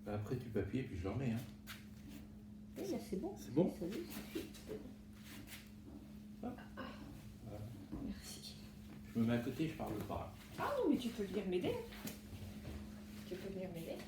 Après, tu peux appuyer, puis je le remets. Hein. Oui, là, c'est bon. C'est bon? Ça suffit, c'est bon. Voilà. Merci. Je me mets à côté, je parle pas. Ah non, mais tu peux venir m'aider. Tu peux venir m'aider.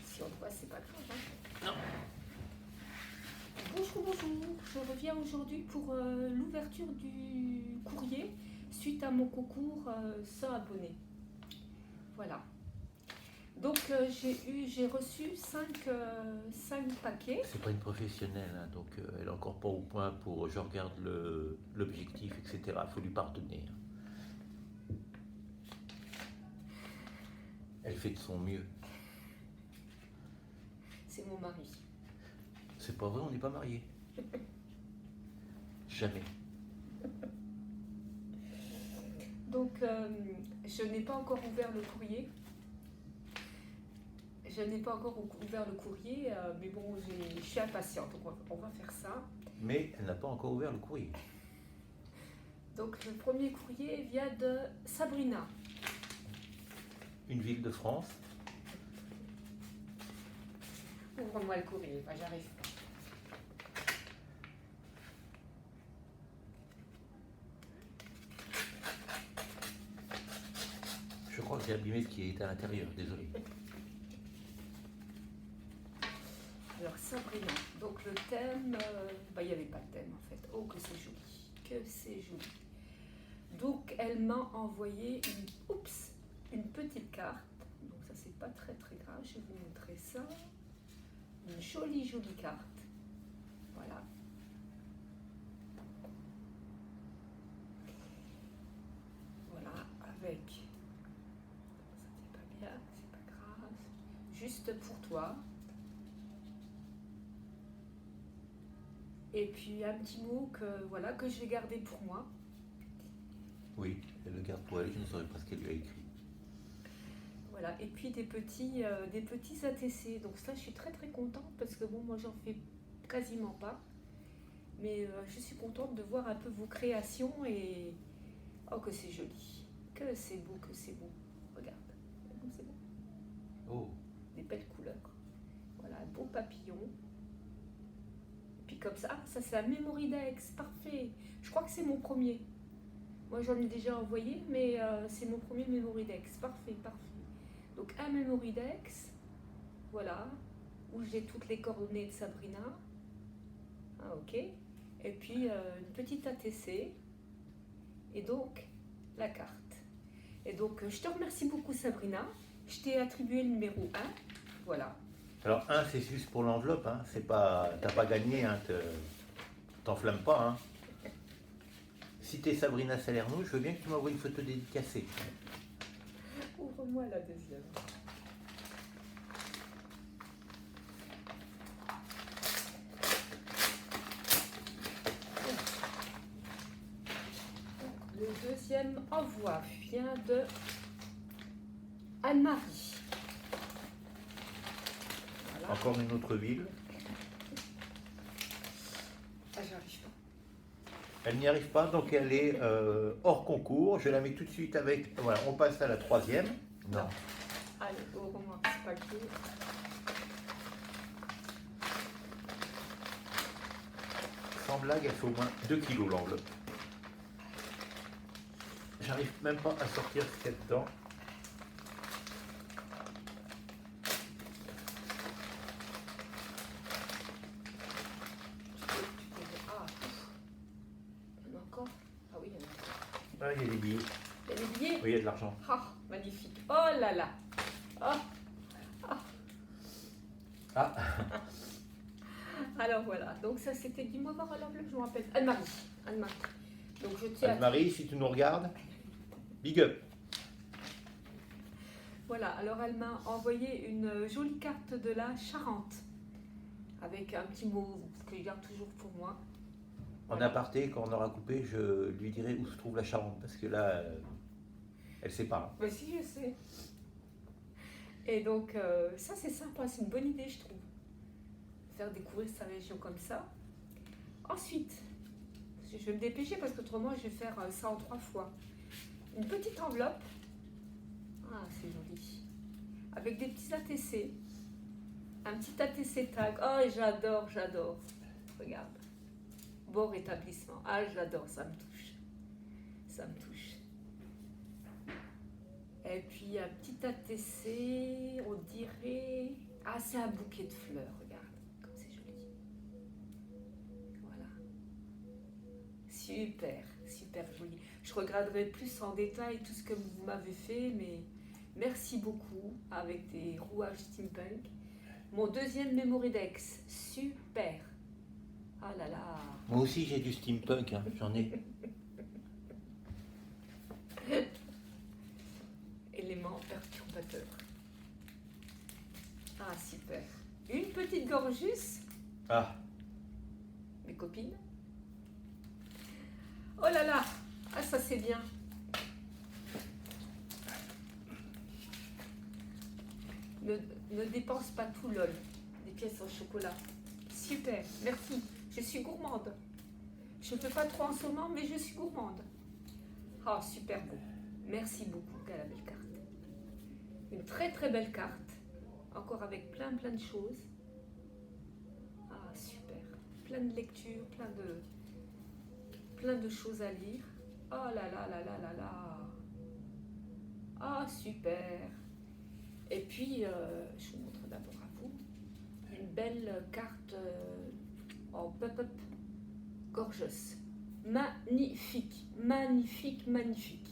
Si on te voit, c'est pas grave. Hein. Non. Bonjour, bonjour. Je reviens aujourd'hui pour l'ouverture du courrier suite à mon concours 100 abonnés. Voilà. Donc j'ai reçu 5 paquets. C'est pas une professionnelle, hein, donc elle est encore pas au point pour je regarde l'objectif, etc. Il faut lui pardonner. Elle fait de son mieux. C'est mon mari. C'est pas vrai, on n'est pas mariés. Jamais. Donc je n'ai pas encore ouvert le courrier. Je n'ai pas encore ouvert le courrier, mais bon, je suis impatiente, donc on va faire ça. Mais elle n'a pas encore ouvert le courrier. Donc le premier courrier vient de Sabrina. Une ville de France. Ouvre-moi le courrier, enfin, j'arrive pas. Je crois que j'ai abîmé ce qui est à l'intérieur, désolé. Alors Sabrina, donc le thème, il n'y avait pas de thème en fait. Oh que c'est joli, que c'est joli. Donc elle m'a envoyé une petite carte. Donc ça c'est pas très grave, je vais vous montrer ça. Une jolie carte. Voilà. Voilà, avec. Ça c'est pas bien, c'est pas grave. Juste pour toi. Et puis un petit mot que je vais garder pour moi. Oui, elle le garde pour elle, je ne saurais pas ce qu'elle lui a écrit. Voilà, et puis des petits ATC. Donc ça, je suis très contente parce que bon, moi j'en fais quasiment pas. Mais je suis contente de voir un peu vos créations et oh que c'est joli, que c'est beau, que c'est beau. Regarde, comme c'est beau. Oh, Des belles couleurs. Voilà, un beau papillon. Puis comme ça, ça c'est un Memoridex, parfait. Je crois que c'est mon premier. Moi j'en ai déjà envoyé, mais c'est mon premier Memoridex, parfait. Donc un Memoridex, voilà, où j'ai toutes les coordonnées de Sabrina. Ah ok. Et puis une petite ATC. Et donc la carte. Et donc je te remercie beaucoup Sabrina. Je t'ai attribué le numéro 1. Voilà. alors c'est juste pour l'enveloppe, hein. C'est pas, t'as pas gagné, hein. T'enflamme pas, hein. Si t'es Sabrina Salerno, je veux bien que tu m'envoies une photo dédicacée. Ouvre-moi la deuxième. Le deuxième envoi vient de Anne-Marie. Voilà. Encore une autre ville. Ah, j'arrive pas. Elle n'y arrive pas, donc elle est hors concours. Je la mets tout de suite avec. Voilà, on passe à la troisième. Non. Allez, ouvre-moi ce paquet. Sans blague, elle fait au moins 2 kilos l'enveloppe. J'arrive même pas à sortir ce qu'il y a dedans. Ah, il y en a encore. Ah oui, il y en a encore. Ah, il y a des billets. Il y a des billets. Oui, il y a de l'argent. Ah, magnifique. Oh là là. Ah. Ah, Alors voilà, donc ça c'était, dis-moi voir alors, je me rappelle, Anne-Marie. Donc je tiens à... Anne-Marie, si tu nous regardes, big up. Voilà, alors elle m'a envoyé une jolie carte de la Charente, avec un petit mot que je garde toujours pour moi. En aparté, quand on aura coupé, je lui dirai où se trouve la Charente, parce que là, elle sait pas. Mais si, je sais. Et donc ça c'est sympa, c'est une bonne idée je trouve. Faire découvrir sa région comme ça. Ensuite, je vais me dépêcher parce qu'autrement je vais faire ça en 3 fois. Une petite enveloppe. Ah, c'est joli. avec des petits ATC. Un petit ATC tag. Oh, j'adore, j'adore. Regarde. Bon rétablissement. Ah, j'adore, ça me touche. Ça me touche. Et puis un petit ATC, on dirait... Ah, c'est un bouquet de fleurs, regarde. Comme c'est joli. Voilà. Super, super joli. Je regarderai plus en détail tout ce que vous m'avez fait, mais merci beaucoup avec des rouages steampunk. Mon deuxième Memoridex, super. Ah là là. Moi aussi j'ai du steampunk, hein, j'en ai. Élément perturbateur. Ah super. Une petite Gorgus, Ah, mes copines. Oh là là. Ah ça c'est bien. Ne dépense pas tout lol. Des pièces en chocolat. Super, merci. Je suis gourmande. Je ne fais pas trop en ce moment, mais je suis gourmande. Ah, super beau. Merci beaucoup, quelle belle carte. Une très très belle carte. Encore avec plein de choses. Ah, super. Plein de lectures, plein de choses à lire. Oh là là là là là là. Ah, super. Et puis, je vous montre d'abord à vous. Une belle carte en pop-up gorgeous. Magnifique, magnifique, magnifique.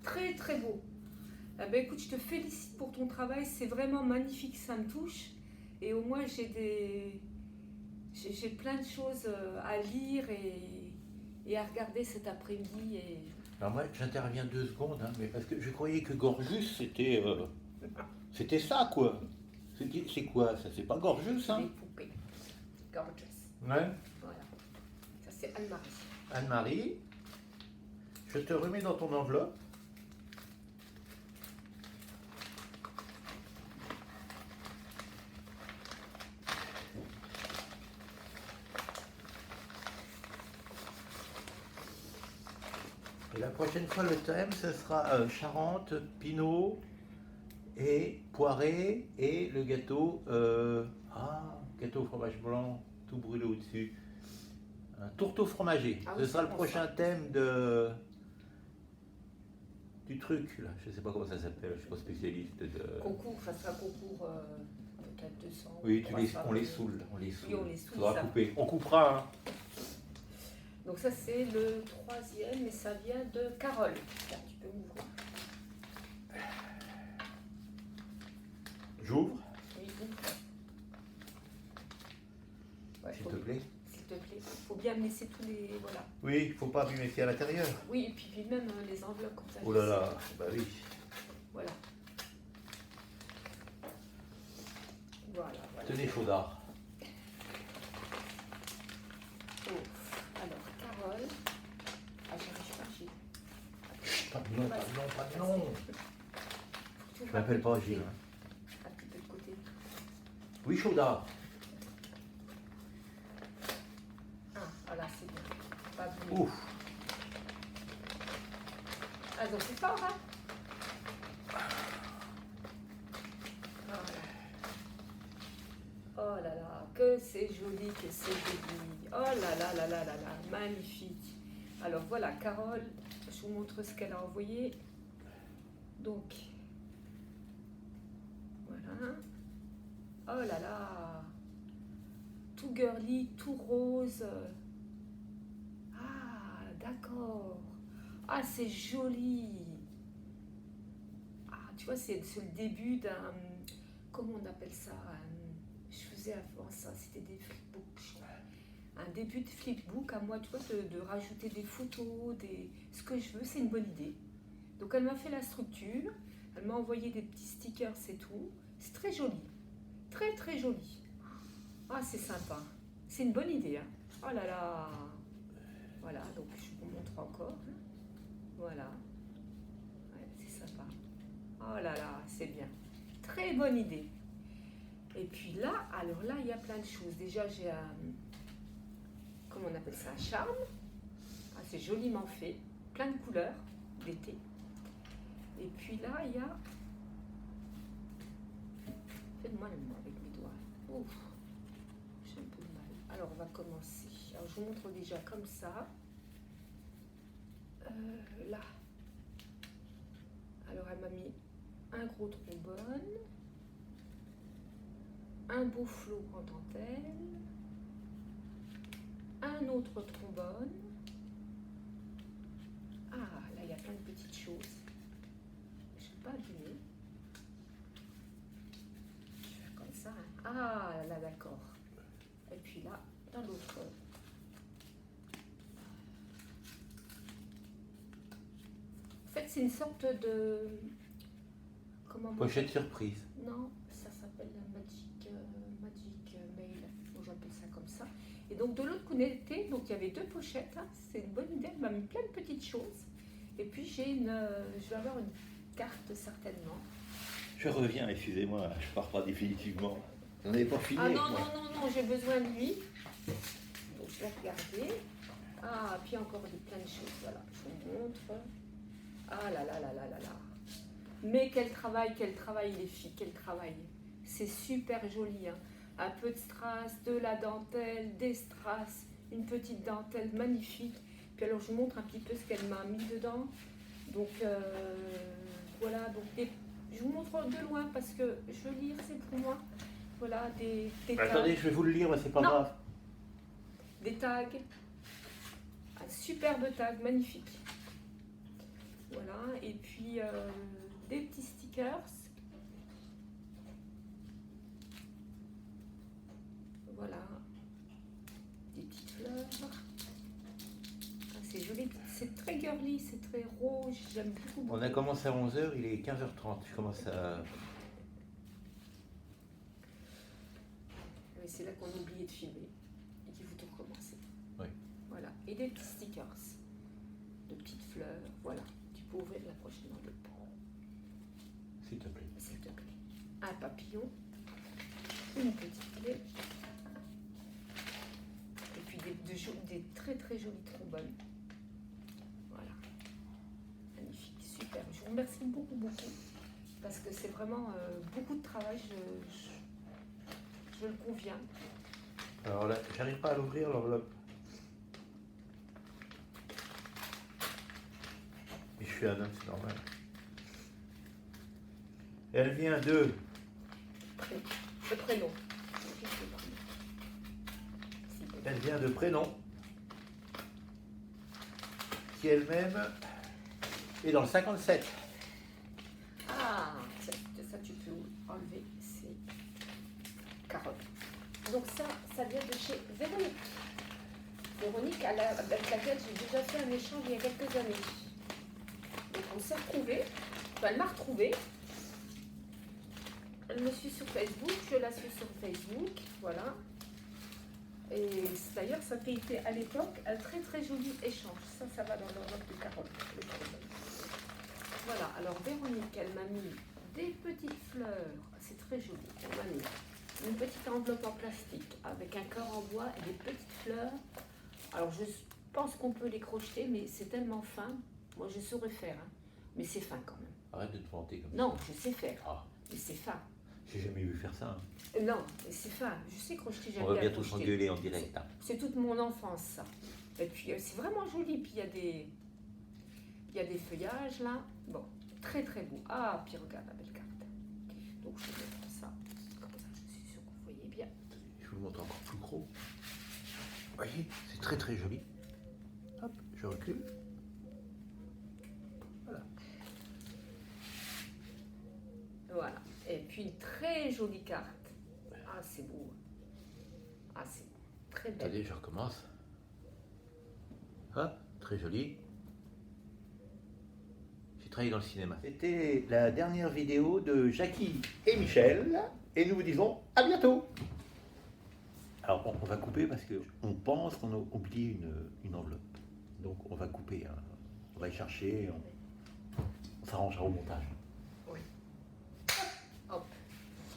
Très, très beau. Eh ben, écoute, je te félicite pour ton travail. C'est vraiment magnifique, ça me touche. Et au moins, j'ai plein de choses à lire et à regarder cet après-midi. Et... alors moi j'interviens 2 secondes, hein, mais parce que je croyais que Gorgus c'était ça quoi. C'est quoi ça? C'est pas Gorgus, hein? Des poupées. Gorgeous. Ouais. Voilà. Ça, c'est Anne-Marie. Anne-Marie, je te remets dans ton enveloppe. Et la prochaine fois, le thème, ce sera Charente, Pinot et Poiré et le gâteau, gâteau au fromage blanc, tout brûlé au-dessus. Un tourteau fromager. Ah Ce oui, sera le c'est bon, prochain ça. thème du truc, là. Je sais pas comment ça s'appelle, je suis pas spécialiste de... Concours, ça sera un concours peut-être 200. Oui, 300, on les mais- saoule, on les saoule. Oui, on les saoule, Faudra ça. couper. On coupera, hein. Donc ça, c'est le troisième et ça vient de Carole. Tiens, tu peux m'ouvrir. J'ouvre, Oui, ouvre. Ouais, s'il te plaît. S'il te plaît. Faut bien me laisser tous les... Voilà. Oui, il faut pas abîmer ce qu'il y a à l'intérieur. Oui, et puis même les enveloppes comme ça. Oh là là, bah oui. Voilà. Voilà, voilà. Tenez, Chaudard. Oh. Alors, Carole. Ah, j'arrive pas, Gilles. Pas de nom, pas de nom, pas de nom. Tu Je m'appelle pas Gilles, hein. Un petit peu de côté. Oui, Chaudard. Ah, voilà, c'est bien. Pas brûlé. Ouf. Ah, donc c'est fort, hein? Voilà. Oh là là, que c'est joli, que c'est joli. Oh là là là là là là, magnifique. Alors voilà, Carole, je vous montre ce qu'elle a envoyé. Donc, voilà. Oh là là, tout girly, tout rose. Ah, d'accord. Ah, c'est joli. Ah, tu vois, c'est le début d'un... Comment on appelle ça? Je faisais avant ça, c'était des flipbooks. Un début de flipbook à moi, tu vois, de rajouter des photos, ce que je veux, c'est une bonne idée. Donc elle m'a fait la structure, elle m'a envoyé des petits stickers, c'est tout. C'est très joli, très très joli. Ah, c'est sympa, c'est une bonne idée, hein. Oh là là. Voilà, donc je vous montre encore. Voilà, ouais, c'est sympa. Oh là là, c'est bien. Très bonne idée. Et puis là, alors là, il y a plein de choses. Déjà, j'ai un... Comment on appelle ça? Un charme. Ah, c'est joliment fait. Plein de couleurs d'été. Et puis là, il y a mal, moi, avec mes doigts. Ouf, j'ai un peu de mal. Alors, on va commencer. Alors, je vous montre déjà comme ça. Là. Alors, elle m'a mis un gros trombone, un beau flot en dentelle, un autre trombone. Ah, là, il y a plein de petites choses. Je ne vais pas abîmer. Je vais faire comme ça. Hein. Ah, là, d'accord. Et puis là, dans l'autre. En fait, c'est une sorte de... Comment Pochette surprise. Non, ça s'appelle la Magic Mail. Bon, j'appelle ça comme ça. Et donc, de l'autre côté, donc il y avait deux pochettes. Hein. C'est une bonne idée. Elle m'a mis plein de petites choses. Et puis, je vais avoir une carte certainement. Je reviens, excusez-moi, je pars pas définitivement. On n'avait pas fini. Ah non, non, j'ai besoin de lui. Donc, je vais regarder. Ah, puis encore plein de choses. Voilà, je vous montre. Ah là là là là là là. Mais quel travail, les filles, quel travail. C'est super joli. Hein. Un peu de strass, de la dentelle, des strass, une petite dentelle magnifique. Puis alors, je vous montre un petit peu ce qu'elle m'a mis dedans. Donc, voilà. Donc, je vous montre de loin parce que je veux lire, c'est pour moi. Voilà, des tags. Attendez, je vais vous le lire, mais c'est pas grave. Des tags. Un superbe tag, magnifique. Voilà, et puis des petits stickers. Voilà. Des petites fleurs. Ah, c'est joli, c'est très girly, c'est très rouge, j'aime beaucoup. On a commencé à 11h, il est 15h30. Je commence à... Oui, c'est là qu'on a oublié de filmer et qu'il faut tout recommencer. Oui. Voilà, et des petits stickers. De petites fleurs, voilà. Tu peux ouvrir la prochaine enveloppe. S'il te plaît. S'il te plaît. Un papillon, une petite clé, et puis des très très jolis trombones. Voilà. Magnifique, super. Je vous remercie beaucoup, beaucoup, parce que c'est vraiment beaucoup de travail, je le conviens. Alors là, j'arrive pas à l'ouvrir l'enveloppe. Mais je suis un homme, c'est normal. Elle vient de... Le prénom. Elle vient de Prénom, qui elle-même est dans le 57. Ah, ça tu peux enlever, c'est carotte. Donc ça vient de chez Véronique. Véronique, avec laquelle j'ai déjà fait un échange il y a quelques années. Donc on s'est retrouvés, enfin, elle m'a retrouvée. Elle me suit sur Facebook, je la suis sur Facebook, voilà. Et d'ailleurs, ça fait été à l'époque un très très joli échange. Ça va dans l'enveloppe de carotte. Voilà, alors Véronique, elle m'a mis des petites fleurs, c'est très joli. Elle m'a mis une petite enveloppe en plastique avec un cœur en bois et des petites fleurs. Alors je pense qu'on peut les crocheter, mais c'est tellement fin. Moi je saurais faire, hein. Mais c'est fin quand même. Arrête de te vanter comme ça. Non, je sais faire, Ah, mais c'est fin. j'ai jamais vu faire ça. Hein. Non, mais c'est fin. Je sais crocheter, j'aime On va bien bientôt crocheter. s'engueuler en direct. Hein. C'est toute mon enfance, ça. Et puis c'est vraiment joli. Puis il y a des feuillages là. Bon, très très beau. Ah, puis regarde la belle carte. Donc je vais mettre ça. Comme ça, je suis sûre que vous voyez bien. Je vous le montre encore plus gros. Vous voyez, c'est très très joli. Hop, je recule. Voilà. Voilà. Et puis une très jolie carte. Ah, c'est beau. Ah, c'est très belle. Attendez, je recommence. Hop, très joli. J'ai travaillé dans le cinéma. C'était la dernière vidéo de Jackie et Michel. Et nous vous disons à bientôt. Alors on va couper parce qu'on pense qu'on a oublié une enveloppe. Donc on va couper. Hein. On va y chercher. On s'arrangera au montage.